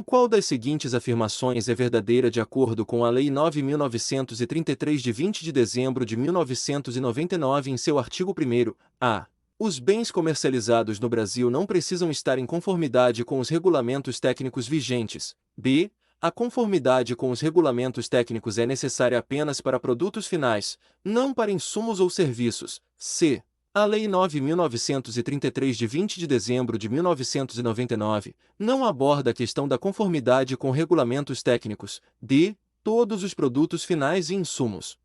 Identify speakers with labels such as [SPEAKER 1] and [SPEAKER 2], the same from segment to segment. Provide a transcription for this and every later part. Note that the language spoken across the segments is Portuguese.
[SPEAKER 1] Qual das seguintes afirmações é verdadeira de acordo com a Lei 9.933 de 20 de dezembro de 1999 em seu artigo 1º? A. Os bens comercializados no Brasil não precisam estar em conformidade com os regulamentos técnicos vigentes. B. A conformidade com os regulamentos técnicos é necessária apenas para produtos finais, não para insumos ou serviços. C. A Lei 9.933 de 20 de dezembro de 1999 não aborda a questão da conformidade com regulamentos técnicos. D. Todos os produtos finais e insumos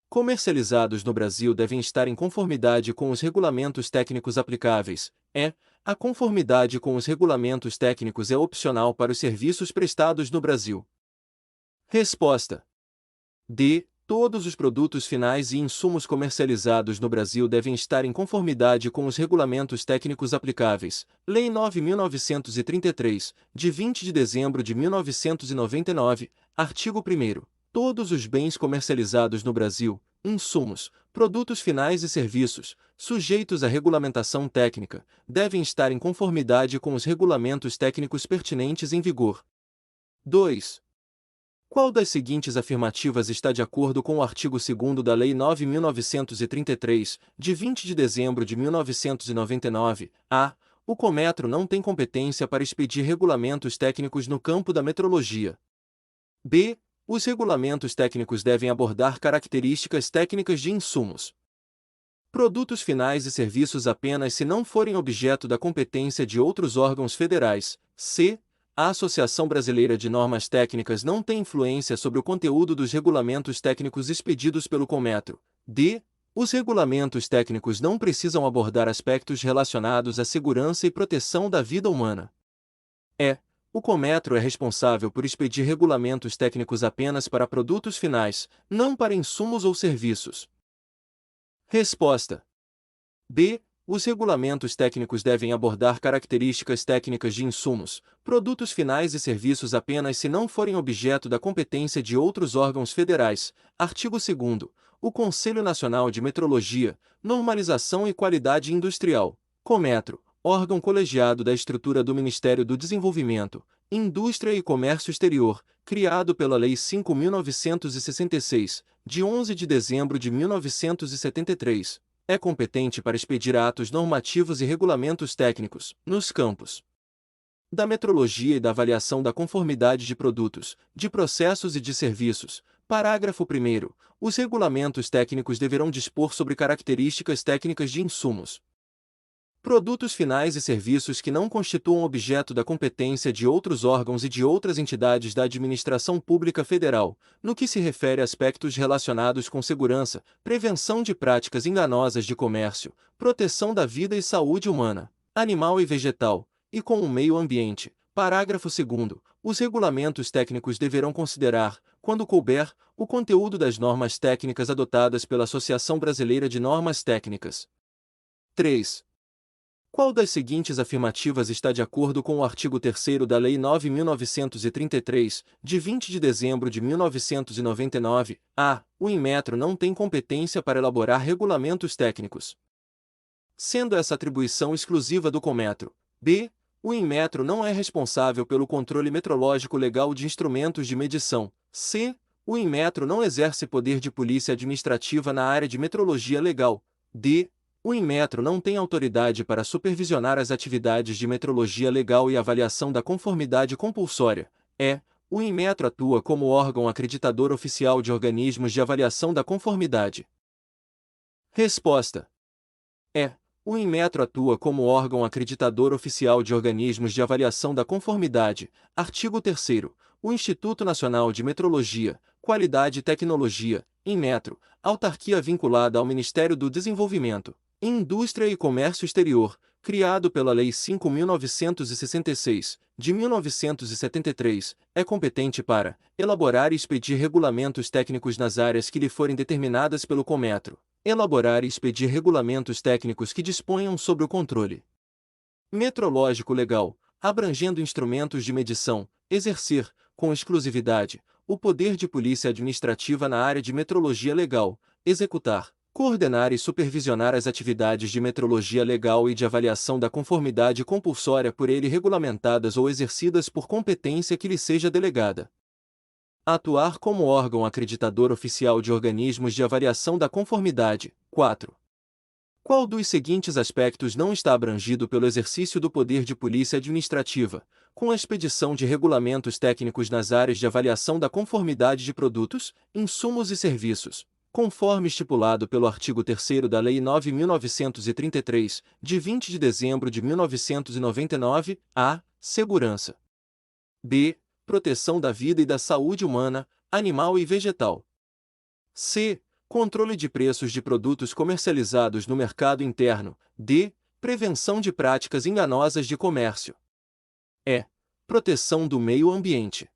[SPEAKER 1] comercializados no Brasil devem estar em conformidade com os regulamentos técnicos aplicáveis. E. A conformidade com os regulamentos técnicos é opcional para os serviços prestados no Brasil. Resposta: D. Todos os produtos finais e insumos comercializados no Brasil devem estar em conformidade com os regulamentos técnicos aplicáveis. Lei 9.933, de 20 de dezembro de 1999, artigo 1º. Todos os bens comercializados no Brasil, insumos, produtos finais e serviços, sujeitos à regulamentação técnica, devem estar em conformidade com os regulamentos técnicos pertinentes em vigor. 2. Qual das seguintes afirmativas está de acordo com o artigo 2º da Lei 9.933, de 20 de dezembro de 1999? A. O Cometro não tem competência para expedir regulamentos técnicos no campo da metrologia. B. Os regulamentos técnicos devem abordar características técnicas de insumos, produtos finais e serviços apenas se não forem objeto da competência de outros órgãos federais. C. A Associação Brasileira de Normas Técnicas não tem influência sobre o conteúdo dos regulamentos técnicos expedidos pelo Cometro. D. Os regulamentos técnicos não precisam abordar aspectos relacionados à segurança e proteção da vida humana. E. O Cometro é responsável por expedir regulamentos técnicos apenas para produtos finais, não para insumos ou serviços. Resposta: B. Os regulamentos técnicos devem abordar características técnicas de insumos, produtos finais e serviços apenas se não forem objeto da competência de outros órgãos federais. Artigo 2º. O Conselho Nacional de Metrologia, Normalização e Qualidade Industrial, Cometro, órgão colegiado da estrutura do Ministério do Desenvolvimento, Indústria e Comércio Exterior, criado pela Lei 5.966, de 11 de dezembro de 1973, é competente para expedir atos normativos e regulamentos técnicos, nos campos da metrologia e da avaliação da conformidade de produtos, de processos e de serviços. Parágrafo 1º. Os regulamentos técnicos deverão dispor sobre características técnicas de insumos, produtos finais e serviços que não constituam objeto da competência de outros órgãos e de outras entidades da administração pública federal, no que se refere a aspectos relacionados com segurança, prevenção de práticas enganosas de comércio, proteção da vida e saúde humana, animal e vegetal, e com o meio ambiente. Parágrafo 2º. Os regulamentos técnicos deverão considerar, quando couber, o conteúdo das normas técnicas adotadas pela Associação Brasileira de Normas Técnicas. 3. Qual das seguintes afirmativas está de acordo com o artigo 3º da Lei 9.933, de 20 de dezembro de 1999? A. O Inmetro não tem competência para elaborar regulamentos técnicos, sendo essa atribuição exclusiva do Cometro. B. O Inmetro não é responsável pelo controle metrológico legal de instrumentos de medição. C. O Inmetro não exerce poder de polícia administrativa na área de metrologia legal. D. O Inmetro não tem autoridade para supervisionar as atividades de metrologia legal e avaliação da conformidade compulsória. E. O Inmetro atua como órgão acreditador oficial de organismos de avaliação da conformidade. Resposta: E. O Inmetro atua como órgão acreditador oficial de organismos de avaliação da conformidade. Artigo 3º. O Instituto Nacional de Metrologia, Qualidade e Tecnologia, Inmetro, autarquia vinculada ao Ministério do Desenvolvimento, Indústria e Comércio Exterior, criado pela Lei 5.966, de 1973, é competente para elaborar e expedir regulamentos técnicos nas áreas que lhe forem determinadas pelo Cometro, elaborar e expedir regulamentos técnicos que disponham sobre o controle metrológico legal, abrangendo instrumentos de medição, exercer, com exclusividade, o poder de polícia administrativa na área de metrologia legal, executar, Coordenar e supervisionar as atividades de metrologia legal e de avaliação da conformidade compulsória por ele regulamentadas ou exercidas por competência que lhe seja delegada. Atuar como órgão acreditador oficial de organismos de avaliação da conformidade. 4. Qual dos seguintes aspectos não está abrangido pelo exercício do poder de polícia administrativa, com a expedição de regulamentos técnicos nas áreas de avaliação da conformidade de produtos, insumos e serviços, conforme estipulado pelo artigo 3º da Lei 9.933, de 20 de dezembro de 1999, a. Segurança. B. Proteção da vida e da saúde humana, animal e vegetal. C. Controle de preços de produtos comercializados no mercado interno. D. Prevenção de práticas enganosas de comércio. E. Proteção do meio ambiente.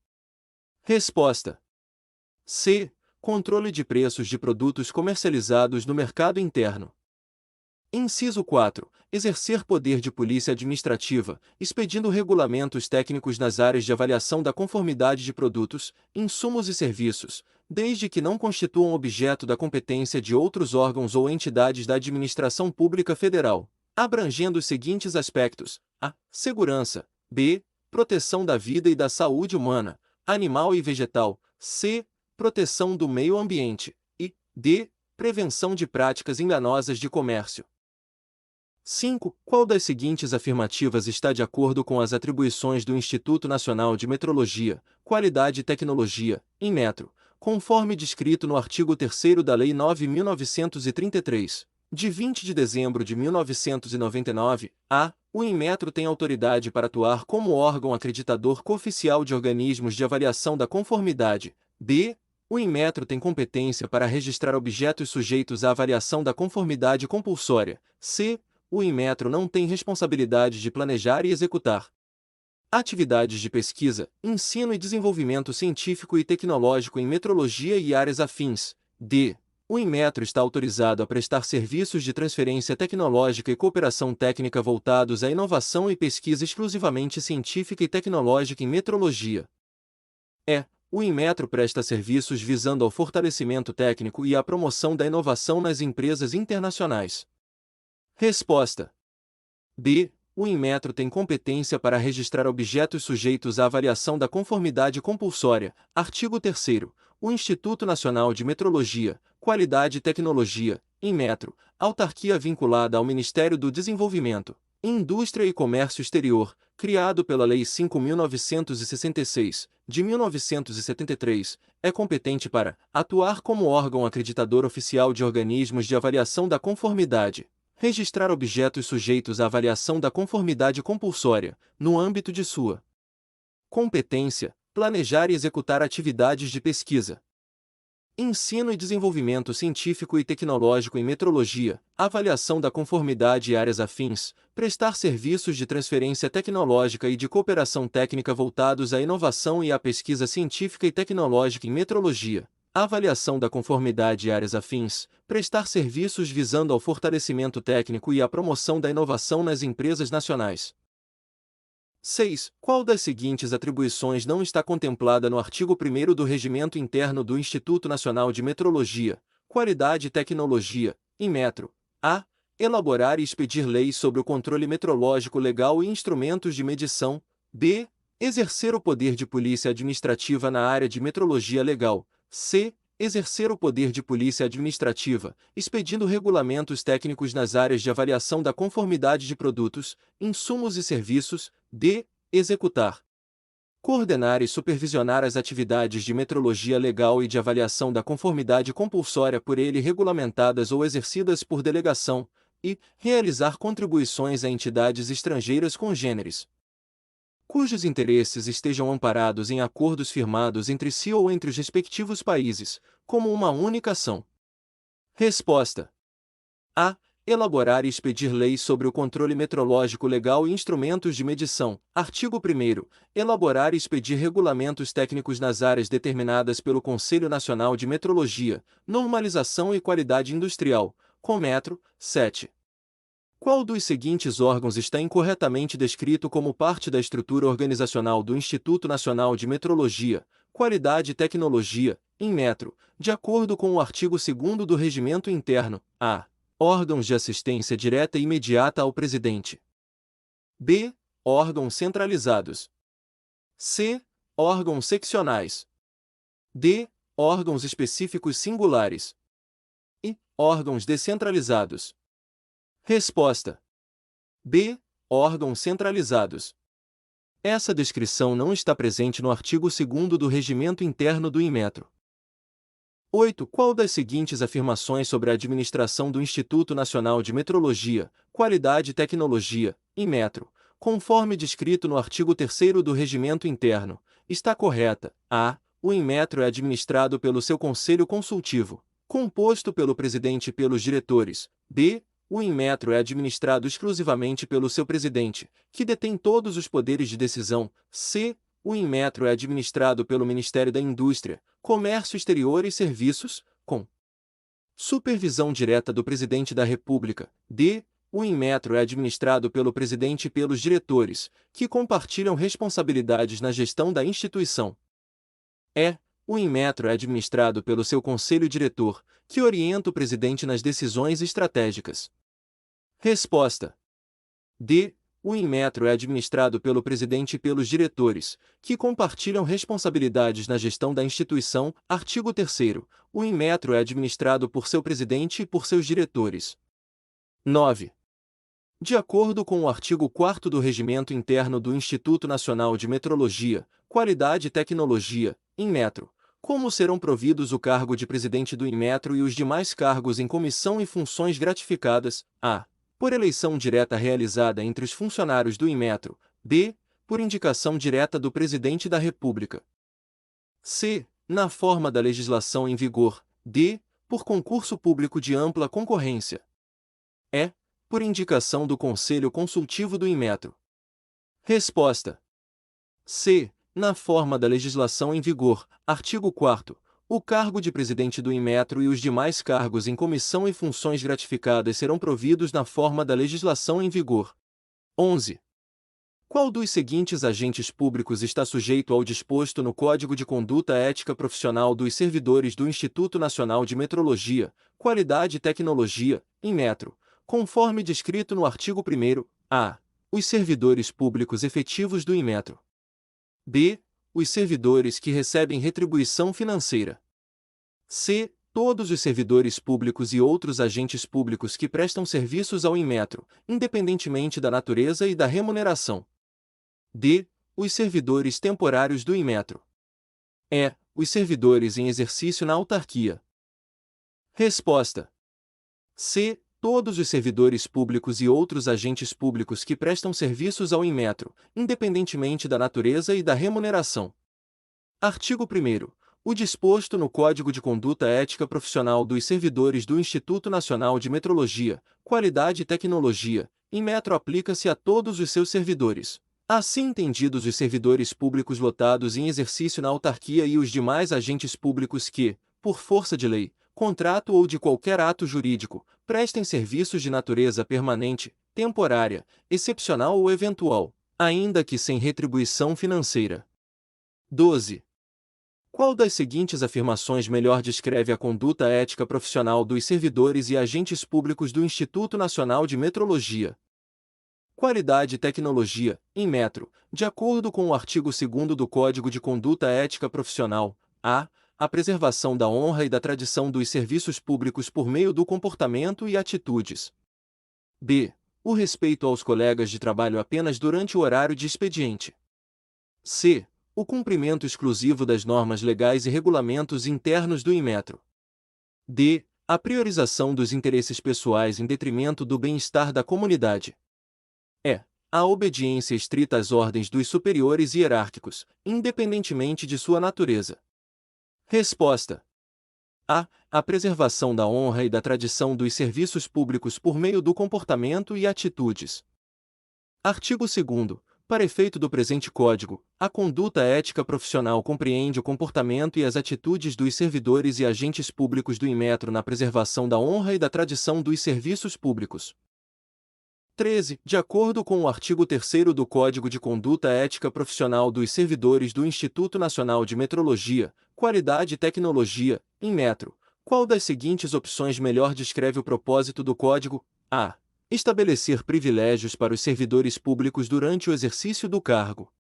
[SPEAKER 1] Resposta. C. Controle de preços de produtos comercializados no mercado interno. Inciso 4. Exercer poder de polícia administrativa, expedindo regulamentos técnicos nas áreas de avaliação da conformidade de produtos, insumos e serviços, desde que não constituam objeto da competência de outros órgãos ou entidades da administração pública federal, abrangendo os seguintes aspectos: a. Segurança. B. Proteção da vida e da saúde humana, animal e vegetal. C. Proteção do meio ambiente. E. D. Prevenção de práticas enganosas de comércio. 5. Qual das seguintes afirmativas está de acordo com as atribuições do Instituto Nacional de Metrologia, Qualidade e Tecnologia, Inmetro, conforme descrito no artigo 3º da Lei 9.933, de 20 de dezembro de 1999, a. O Inmetro tem autoridade para atuar como órgão acreditador cooficial de organismos de avaliação da conformidade. B. O Inmetro tem competência para registrar objetos sujeitos à avaliação da conformidade compulsória. C. O Inmetro não tem responsabilidade de planejar e executar atividades de pesquisa, ensino e desenvolvimento científico e tecnológico em metrologia e áreas afins. D. O Inmetro está autorizado a prestar serviços de transferência tecnológica e cooperação técnica voltados à inovação e pesquisa exclusivamente científica e tecnológica em metrologia. E. O Inmetro presta serviços visando ao fortalecimento técnico e à promoção da inovação nas empresas internacionais. Resposta. B. O Inmetro tem competência para registrar objetos sujeitos à avaliação da conformidade compulsória. Artigo 3º. O Instituto Nacional de Metrologia, Qualidade e Tecnologia, Inmetro, autarquia vinculada ao Ministério do Desenvolvimento, Indústria e Comércio Exterior, criado pela Lei 5.966, de 1973, é competente para atuar como órgão acreditador oficial de organismos de avaliação da conformidade, registrar objetos sujeitos à avaliação da conformidade compulsória, no âmbito de sua competência, planejar e executar atividades de pesquisa, ensino e desenvolvimento científico e tecnológico em metrologia, avaliação da conformidade e áreas afins, prestar serviços de transferência tecnológica e de cooperação técnica voltados à inovação e à pesquisa científica e tecnológica em metrologia, avaliação da conformidade e áreas afins, prestar serviços visando ao fortalecimento técnico e à promoção da inovação nas empresas nacionais. 6. Qual das seguintes atribuições não está contemplada no artigo 1º do Regimento Interno do Instituto Nacional de Metrologia, Qualidade e Tecnologia, Inmetro? A. Elaborar e expedir leis sobre o controle metrológico legal e instrumentos de medição. B. Exercer o poder de polícia administrativa na área de metrologia legal. C. Exercer o poder de polícia administrativa, expedindo regulamentos técnicos nas áreas de avaliação da conformidade de produtos, insumos e serviços. D. Executar, coordenar e supervisionar as atividades de metrologia legal e de avaliação da conformidade compulsória por ele regulamentadas ou exercidas por delegação, e realizar contribuições a entidades estrangeiras congêneres, cujos interesses estejam amparados em acordos firmados entre si ou entre os respectivos países, como uma única ação. Resposta. A. Elaborar e expedir leis sobre o controle metrológico legal e instrumentos de medição. Artigo 1º. Elaborar e expedir regulamentos técnicos nas áreas determinadas pelo Conselho Nacional de Metrologia, Normalização e Qualidade Industrial, Conmetro. 7. Qual dos seguintes órgãos está incorretamente descrito como parte da estrutura organizacional do Instituto Nacional de Metrologia, Qualidade e Tecnologia, Inmetro, de acordo com o artigo 2º do Regimento Interno, a. Órgãos de assistência direta e imediata ao Presidente. b. Órgãos centralizados. c. Órgãos seccionais. d. Órgãos específicos singulares. e. Órgãos descentralizados. Resposta: b. Órgãos centralizados. Essa descrição não está presente no artigo 2º do Regimento Interno do Inmetro. 8. Qual das seguintes afirmações sobre a administração do Instituto Nacional de Metrologia, Qualidade e Tecnologia, Inmetro, conforme descrito no artigo 3º do Regimento Interno, está correta? A. O Inmetro é administrado pelo seu Conselho Consultivo, composto pelo presidente e pelos diretores. B. O Inmetro é administrado exclusivamente pelo seu presidente, que detém todos os poderes de decisão. C. O Inmetro é administrado pelo Ministério da Indústria, Comércio Exterior e Serviços, com supervisão direta do Presidente da República. D. O Inmetro é administrado pelo presidente e pelos diretores, que compartilham responsabilidades na gestão da instituição. E. O Inmetro é administrado pelo seu Conselho Diretor, que orienta o presidente nas decisões estratégicas. Resposta: D. O Inmetro é administrado pelo presidente e pelos diretores, que compartilham responsabilidades na gestão da instituição. Artigo 3º. O Inmetro é administrado por seu presidente e por seus diretores. 9. De acordo com o artigo 4º do Regimento Interno do Instituto Nacional de Metrologia, Qualidade e Tecnologia, Inmetro, como serão providos o cargo de presidente do Inmetro e os demais cargos em comissão e funções gratificadas? A. Por eleição direta realizada entre os funcionários do Inmetro. B. Por indicação direta do Presidente da República. C. Na forma da legislação em vigor. D. Por concurso público de ampla concorrência. E. Por indicação do Conselho Consultivo do Inmetro. Resposta: C. Na forma da legislação em vigor. Artigo 4º. O cargo de presidente do Inmetro e os demais cargos em comissão e funções gratificadas serão providos na forma da legislação em vigor. 11. Qual dos seguintes agentes públicos está sujeito ao disposto no Código de Conduta Ética Profissional dos Servidores do Instituto Nacional de Metrologia, Qualidade e Tecnologia, Inmetro, conforme descrito no artigo 1º, a. Os servidores públicos efetivos do Inmetro. B. Os servidores que recebem retribuição financeira. C. Todos os servidores públicos e outros agentes públicos que prestam serviços ao Inmetro, independentemente da natureza e da remuneração. D. Os servidores temporários do Inmetro. E. Os servidores em exercício na autarquia. Resposta: C. Todos os servidores públicos e outros agentes públicos que prestam serviços ao Inmetro, independentemente da natureza e da remuneração. Artigo 1º. O disposto no Código de Conduta Ética Profissional dos Servidores do Instituto Nacional de Metrologia, Qualidade e Tecnologia, Inmetro aplica-se a todos os seus servidores, assim entendidos os servidores públicos lotados em exercício na autarquia e os demais agentes públicos que, por força de lei, contrato ou de qualquer ato jurídico, prestem serviços de natureza permanente, temporária, excepcional ou eventual, ainda que sem retribuição financeira. 12. Qual das seguintes afirmações melhor descreve a conduta ética profissional dos servidores e agentes públicos do Instituto Nacional de Metrologia? Qualidade e Tecnologia, Inmetro, de acordo com o artigo 2º do Código de Conduta Ética Profissional, a preservação da honra e da tradição dos serviços públicos por meio do comportamento e atitudes. B. O respeito aos colegas de trabalho apenas durante o horário de expediente. C. O cumprimento exclusivo das normas legais e regulamentos internos do Inmetro. D. A priorização dos interesses pessoais em detrimento do bem-estar da comunidade. E. A obediência estrita às ordens dos superiores hierárquicos, independentemente de sua natureza. Resposta: A. A preservação da honra e da tradição dos serviços públicos por meio do comportamento e atitudes. Artigo 2º. Para efeito do presente Código, a conduta ética profissional compreende o comportamento e as atitudes dos servidores e agentes públicos do Inmetro na preservação da honra e da tradição dos serviços públicos. 13. De acordo com o artigo 3º do Código de Conduta Ética Profissional dos Servidores do Instituto Nacional de Metrologia, Qualidade e Tecnologia, Inmetro, qual das seguintes opções melhor descreve o propósito do Código? A. Estabelecer privilégios para os servidores públicos durante o exercício do cargo.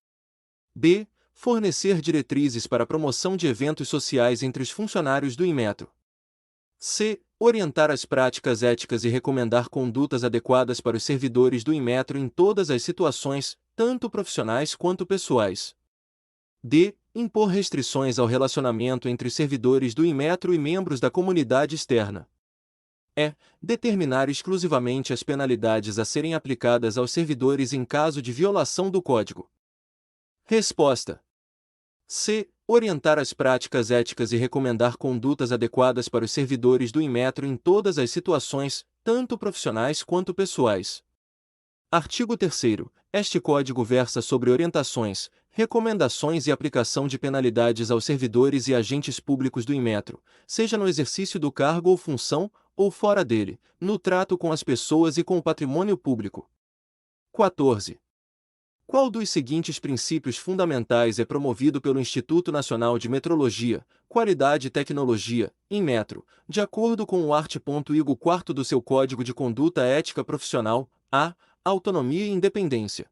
[SPEAKER 1] B. Fornecer diretrizes para a promoção de eventos sociais entre os funcionários do Inmetro. C. Orientar as práticas éticas e recomendar condutas adequadas para os servidores do Inmetro em todas as situações, tanto profissionais quanto pessoais. D. Impor restrições ao relacionamento entre os servidores do Inmetro e membros da comunidade externa. E. Determinar exclusivamente as penalidades a serem aplicadas aos servidores em caso de violação do Código. Resposta. C. Orientar as práticas éticas e recomendar condutas adequadas para os servidores do Inmetro em todas as situações, tanto profissionais quanto pessoais. Artigo 3º. Este Código versa sobre orientações, recomendações e aplicação de penalidades aos servidores e agentes públicos do Inmetro, seja no exercício do cargo ou função, ou fora dele, no trato com as pessoas e com o patrimônio público. 14. Qual dos seguintes princípios fundamentais é promovido pelo Instituto Nacional de Metrologia, Qualidade e Tecnologia, Inmetro, de acordo com o art. Igo 4º do seu Código de Conduta Ética Profissional? A. Autonomia e independência.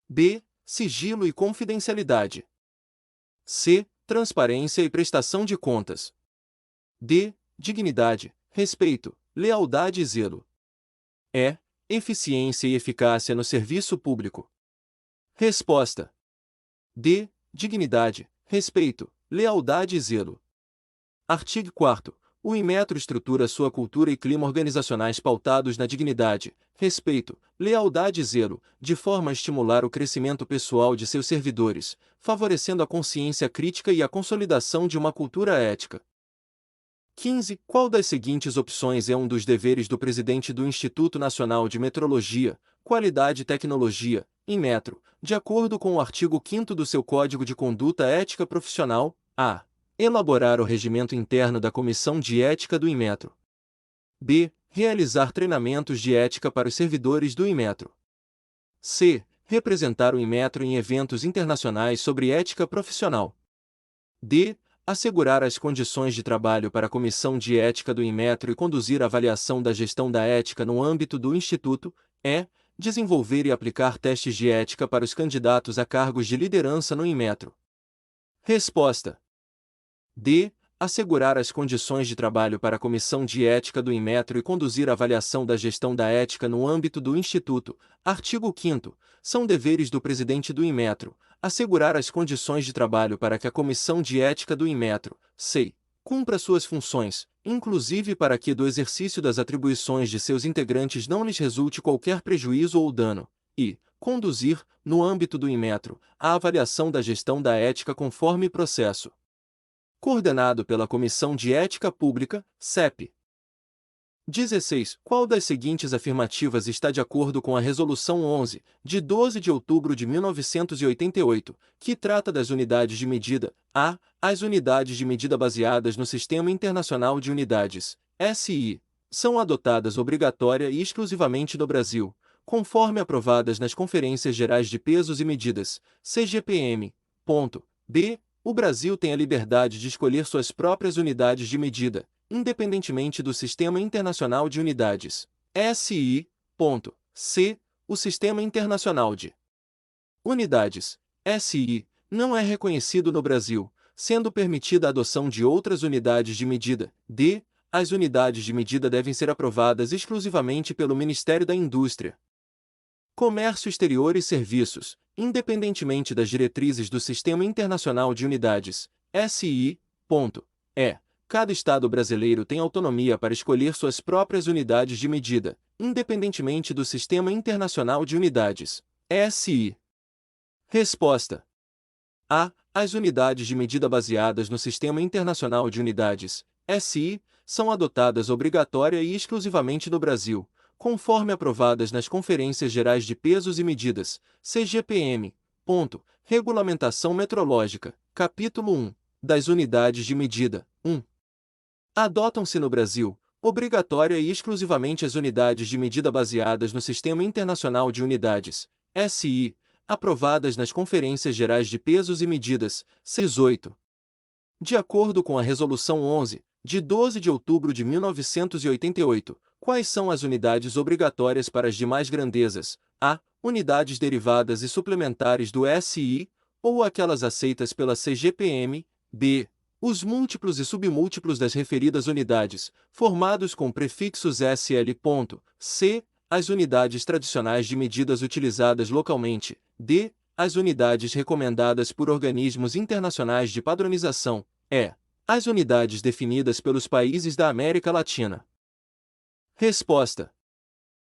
[SPEAKER 1] B. Sigilo e confidencialidade. C. Transparência e prestação de contas. D. Dignidade, respeito, lealdade e zelo. E. Eficiência e eficácia no serviço público. Resposta. D. Dignidade, respeito, lealdade e zelo. Artigo 4º. O Inmetro estrutura sua cultura e clima organizacionais pautados na dignidade, respeito, lealdade e zelo, de forma a estimular o crescimento pessoal de seus servidores, favorecendo a consciência crítica e a consolidação de uma cultura ética. 15. Qual das seguintes opções é um dos deveres do presidente do Instituto Nacional de Metrologia, Qualidade e Tecnologia, Inmetro, de acordo com o artigo 5º do seu Código de Conduta Ética Profissional? A. Elaborar o regimento interno da Comissão de Ética do Inmetro. B. Realizar treinamentos de ética para os servidores do Inmetro. C. Representar o Inmetro em eventos internacionais sobre ética profissional. D. Assegurar as condições de trabalho para a Comissão de Ética do Inmetro e conduzir a avaliação da gestão da ética no âmbito do Instituto. E. Desenvolver e aplicar testes de ética para os candidatos a cargos de liderança no Inmetro. Resposta. D. Assegurar as condições de trabalho para a Comissão de Ética do Inmetro e conduzir a avaliação da gestão da ética no âmbito do Instituto. Artigo 5º. São deveres do presidente do Inmetro assegurar as condições de trabalho para que a Comissão de Ética do Inmetro, SEI, cumpra suas funções, inclusive para que do exercício das atribuições de seus integrantes não lhes resulte qualquer prejuízo ou dano, e conduzir, no âmbito do Inmetro, a avaliação da gestão da ética conforme processo coordenado pela Comissão de Ética Pública, CEP. 16. Qual das seguintes afirmativas está de acordo com a Resolução 11, de 12 de outubro de 1988, que trata das unidades de medida? A. As unidades de medida baseadas no Sistema Internacional de Unidades, SI, são adotadas obrigatória e exclusivamente no Brasil, conforme aprovadas nas Conferências Gerais de Pesos e Medidas, CGPM. B. O Brasil tem a liberdade de escolher suas próprias unidades de medida, independentemente do Sistema Internacional de Unidades, SI. C. O Sistema Internacional de Unidades, SI, não é reconhecido no Brasil, sendo permitida a adoção de outras unidades de medida. D. As unidades de medida devem ser aprovadas exclusivamente pelo Ministério da Indústria, Comércio Exterior e Serviços, independentemente das diretrizes do Sistema Internacional de Unidades, SI. E. Cada Estado brasileiro tem autonomia para escolher suas próprias unidades de medida, independentemente do Sistema Internacional de Unidades, SI. Resposta. A. As unidades de medida baseadas no Sistema Internacional de Unidades, SI, são adotadas obrigatória e exclusivamente no Brasil, conforme aprovadas nas Conferências Gerais de Pesos e Medidas, CGPM. Regulamentação Metrológica, Capítulo 1. Das Unidades de Medida. 1. Adotam-se no Brasil, Obrigatória e exclusivamente as unidades de medida baseadas no Sistema Internacional de Unidades, SI, aprovadas nas Conferências Gerais de Pesos e Medidas, C18. De acordo com a Resolução 11, de 12 de outubro de 1988, quais são as unidades obrigatórias para as demais grandezas? A. Unidades derivadas e suplementares do SI, ou aquelas aceitas pela CGPM. B. Os múltiplos e submúltiplos das referidas unidades, formados com prefixos SL. C. As unidades tradicionais de medidas utilizadas localmente. D. As unidades recomendadas por organismos internacionais de padronização. E. As unidades definidas pelos países da América Latina. Resposta: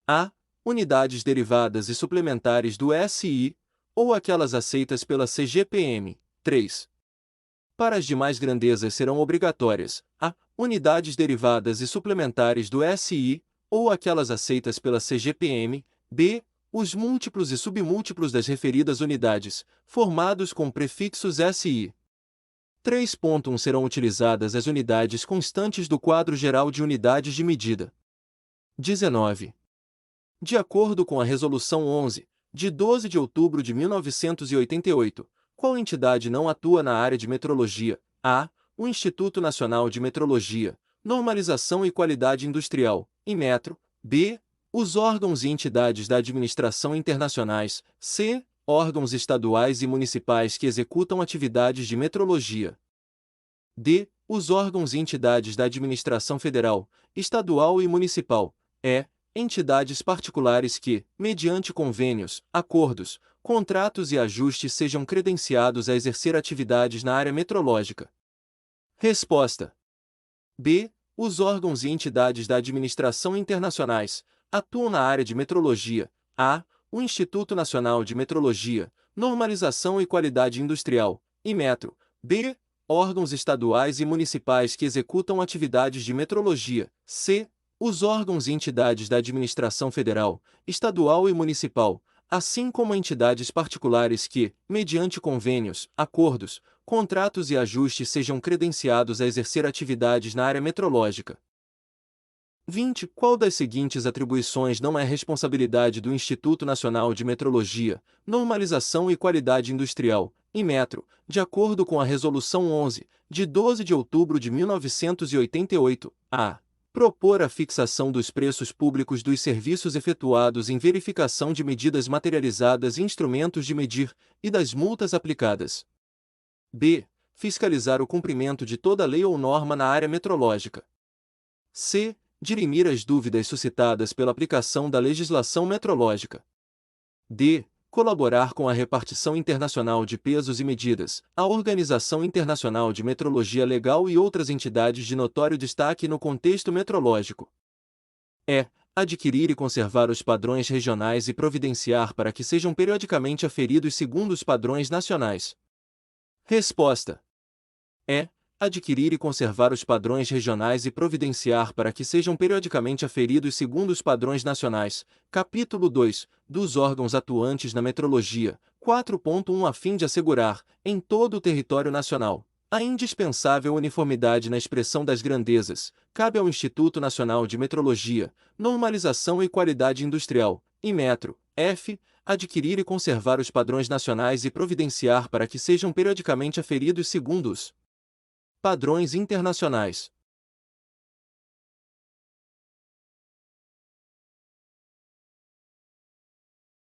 [SPEAKER 1] A. Unidades derivadas e suplementares do SI, ou aquelas aceitas pela CGPM. 3. Para as demais grandezas serão obrigatórias: A. Unidades derivadas e suplementares do SI, ou aquelas aceitas pela CGPM. B. Os múltiplos e submúltiplos das referidas unidades, formados com prefixos SI. 3.1 Serão utilizadas as unidades constantes do quadro geral de unidades de medida. 19. De acordo com a Resolução 11, de 12 de outubro de 1988, qual entidade não atua na área de metrologia? A. O Instituto Nacional de Metrologia, Normalização e Qualidade Industrial, INMETRO. B. Os órgãos e entidades da administração internacionais. C. Órgãos estaduais e municipais que executam atividades de metrologia. D. Os órgãos e entidades da administração federal, estadual e municipal. E. Entidades particulares que, mediante convênios, acordos, contratos e ajustes sejam credenciados a exercer atividades na área metrológica. Resposta: B. Os órgãos e entidades da administração internacionais atuam na área de metrologia. A. O Instituto Nacional de Metrologia, Normalização e Qualidade Industrial, INMETRO. B. Órgãos estaduais e municipais que executam atividades de metrologia. C. Os órgãos e entidades da administração federal, estadual e municipal, assim como entidades particulares que, mediante convênios, acordos, contratos e ajustes sejam credenciados a exercer atividades na área metrológica. 20. Qual das seguintes atribuições não é responsabilidade do Instituto Nacional de Metrologia, Normalização e Qualidade Industrial, INMETRO, de acordo com a Resolução 11, de 12 de outubro de 1988, a. Propor a fixação dos preços públicos dos serviços efetuados em verificação de medidas materializadas e instrumentos de medir, e das multas aplicadas. B. Fiscalizar o cumprimento de toda lei ou norma na área metrológica. C. Dirimir as dúvidas suscitadas pela aplicação da legislação metrológica. D. Colaborar com a repartição internacional de pesos e medidas, a Organização Internacional de Metrologia Legal e outras entidades de notório destaque no contexto metrológico. E. Adquirir e conservar os padrões regionais e providenciar para que sejam periodicamente aferidos segundo os padrões nacionais. Resposta: E. Adquirir e conservar os padrões regionais e providenciar para que sejam periodicamente aferidos segundo os padrões nacionais. Capítulo 2, dos órgãos atuantes na metrologia, 4.1 A fim de assegurar, em todo o território nacional, a indispensável uniformidade na expressão das grandezas, cabe ao Instituto Nacional de Metrologia, Normalização e Qualidade Industrial, INMETRO, F. Adquirir e conservar os padrões nacionais e providenciar para que sejam periodicamente aferidos segundo os padrões internacionais.